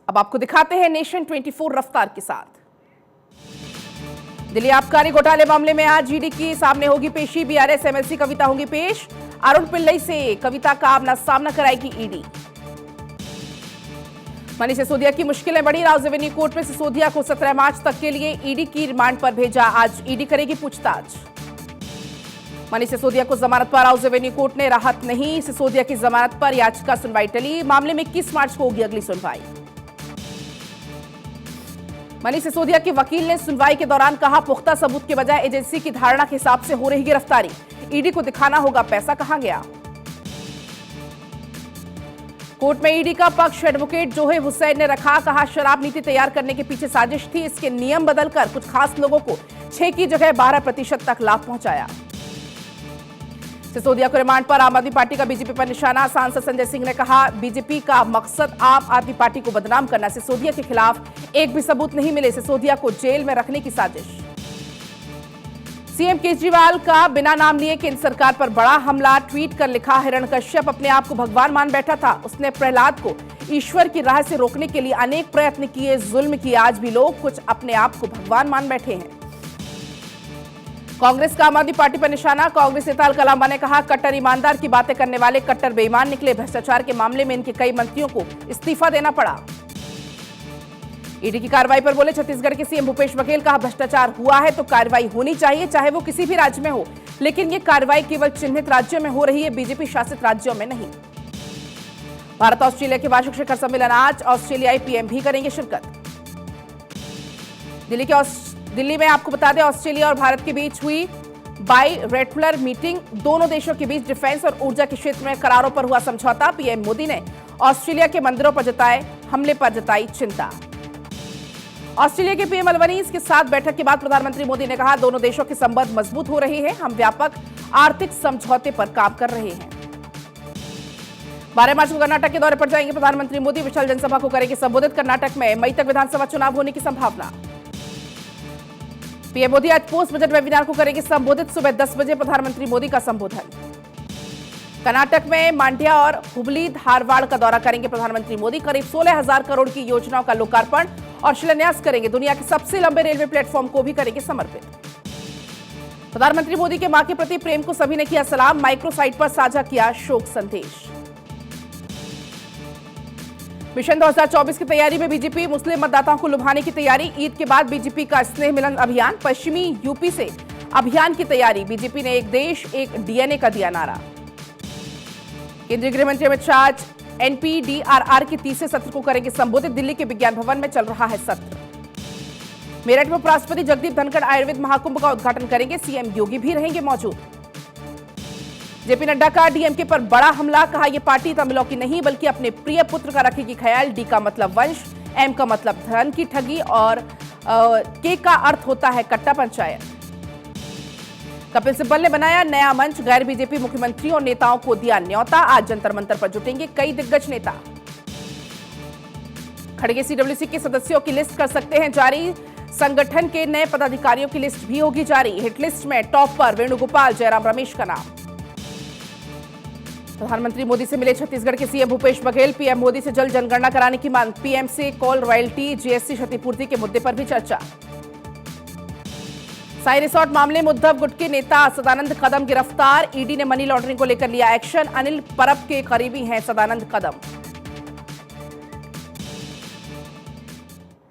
अब आपको दिखाते हैं नेशन 24 रफ्तार के साथ। दिल्ली आबकारी घोटाले मामले में आज ईडी की सामने होगी पेशी। बीआरएस एमएलसी कविता होंगी पेश। अरुण पिल्लई से कविता का आमना सामना कराएगी ईडी। मनीष सिसोदिया की मुश्किलें बढ़ी। राउज एवेन्यू कोर्ट में सिसोदिया को 17 मार्च तक के लिए ईडी की रिमांड पर भेजा। आज ईडी करेगी पूछताछ। मनीष सिसोदिया को जमानत पर राउज एवेन्यू कोर्ट ने राहत नहीं। सिसोदिया की जमानत पर याचिका सुनवाई टली। मामले में 21 मार्च को होगी अगली सुनवाई। मनीष सिसोदिया के वकील ने सुनवाई के दौरान कहा, पुख्ता सबूत के बजाय एजेंसी की धारणा के हिसाब से हो रही गिरफ्तारी। ईडी को दिखाना होगा पैसा कहां गया। कोर्ट में ईडी का पक्ष एडवोकेट जोहेब हुसैन ने रखा। कहा, शराब नीति तैयार करने के पीछे साजिश थी। इसके नियम बदलकर कुछ खास लोगों को 6 की जगह 12% तक लाभ पहुंचाया। सिसोदिया को रिमांड पर आम आदमी पार्टी का बीजेपी पर निशाना। सांसद संजय सिंह ने कहा, बीजेपी का मकसद आम आदमी पार्टी को बदनाम करना। सिसोदिया के खिलाफ एक भी सबूत नहीं मिले। सिसोदिया को जेल में रखने की साजिश। सीएम केजरीवाल का बिना नाम लिए केंद्र सरकार पर बड़ा हमला। ट्वीट कर लिखा, हिरण्यकश्यप अपने आप को भगवान मान बैठा था। उसने प्रहलाद को ईश्वर की राह से रोकने के लिए अनेक प्रयत्न किए, जुल्म किए। आज भी लोग कुछ अपने आप को भगवान मान बैठे हैं। कांग्रेस का आम आदमी पार्टी पर निशाना। कांग्रेस नेता अलका लांबा ने कहा, कट्टर ईमानदार की बातें करने वाले कट्टर बेईमान निकले। भ्रष्टाचार के मामले में इनके कई मंत्रियों को इस्तीफा देना पड़ा। ईडी की कार्रवाई पर बोले छत्तीसगढ़ के सीएम भूपेश बघेल। कहा, भ्रष्टाचार हुआ है तो कार्रवाई होनी चाहिए, चाहे वो किसी भी राज्य में हो, लेकिन ये कार्रवाई केवल चिन्हित राज्यों में हो रही है, बीजेपी शासित राज्यों में नहीं। भारत ऑस्ट्रेलिया के वार्षिक शिखर सम्मेलन आज। ऑस्ट्रेलियाई पीएम भी करेंगे शिरकत। दिल्ली में आपको बता दें, ऑस्ट्रेलिया और भारत के बीच हुई बायलैटरल मीटिंग। दोनों देशों के बीच डिफेंस और ऊर्जा के क्षेत्र में करारों पर हुआ समझौता। पीएम मोदी ने ऑस्ट्रेलिया के मंदिरों पर जताए हमले पर जताई चिंता। ऑस्ट्रेलिया के पीएम अल्बनीज के साथ बैठक के बाद प्रधानमंत्री मोदी ने कहा, दोनों देशों के संबंध मजबूत हो रहे हैं। हम व्यापक आर्थिक समझौते पर काम कर रहे हैं। 12 मार्च को कर्नाटक के दौरे पर जाएंगे प्रधानमंत्री मोदी। विशाल जनसभा को करेंगे संबोधित। कर्नाटक में मई तक विधानसभा चुनाव होने की संभावना। पीएम मोदी आज पोस्ट बजट वेबिनार को करेंगे संबोधित। सुबह 10 बजे प्रधानमंत्री मोदी का संबोधन। कर्नाटक में मांड्या और हुबली धारवाड़ का दौरा करेंगे प्रधानमंत्री मोदी। करीब 16,000 करोड़ की योजनाओं का लोकार्पण और शिलान्यास करेंगे। दुनिया के सबसे लंबे रेलवे प्लेटफॉर्म को भी करेंगे समर्पित। प्रधानमंत्री मोदी के मां के प्रति प्रेम को सभी ने किया सलाम। माइक्रोसाइट पर साझा किया शोक संदेश। मिशन 2024 की तैयारी में बीजेपी। मुस्लिम मतदाताओं को लुभाने की तैयारी। ईद के बाद बीजेपी का स्नेह मिलन अभियान। पश्चिमी यूपी से अभियान की तैयारी। बीजेपी ने एक देश एक डीएनए का दिया नारा। केंद्रीय गृह मंत्री अमित शाह आज एनपीडीआरआर के तीसरे सत्र को करेंगे संबोधित। दिल्ली के विज्ञान भवन में चल रहा है सत्र। मेरठ में उपराष्ट्रपति जगदीप धनखड़ आयुर्वेद महाकुंभ का उद्घाटन करेंगे। सीएम योगी भी रहेंगे मौजूद। जेपी नड्डा का डीएमके पर बड़ा हमला। कहा, यह पार्टी तमिलों की नहीं बल्कि अपने प्रिय पुत्र का रखेगी ख्याल। डी का मतलब वंश, एम का मतलब धन की ठगी और के का अर्थ होता है कट्टा पंचायत। कपिल सिब्बल ने बनाया नया मंच। गैर बीजेपी मुख्यमंत्रियों और नेताओं को दिया न्योता। आज जंतर मंतर पर जुटेंगे कई दिग्गज नेता। खड़गे सीडब्ल्यूसी के सदस्यों की लिस्ट कर सकते हैं जारी। संगठन के नए पदाधिकारियों की लिस्ट भी होगी जारी। हिट लिस्ट में टॉप पर वेणुगोपाल, जयराम रमेश का नाम। प्रधानमंत्री मोदी से मिले छत्तीसगढ़ के सीएम भूपेश बघेल। पीएम मोदी से जल्द जनगणना कराने की मांग। पीएम से कोल रॉयल्टी, जीएसटी क्षतिपूर्ति के मुद्दे पर भी चर्चा। साई रिसोर्ट मामले में उद्धव गुट के नेता सदानंद कदम गिरफ्तार। ईडी ने मनी लॉन्ड्रिंग को लेकर लिया एक्शन। अनिल परब के करीबी हैं सदानंद कदम।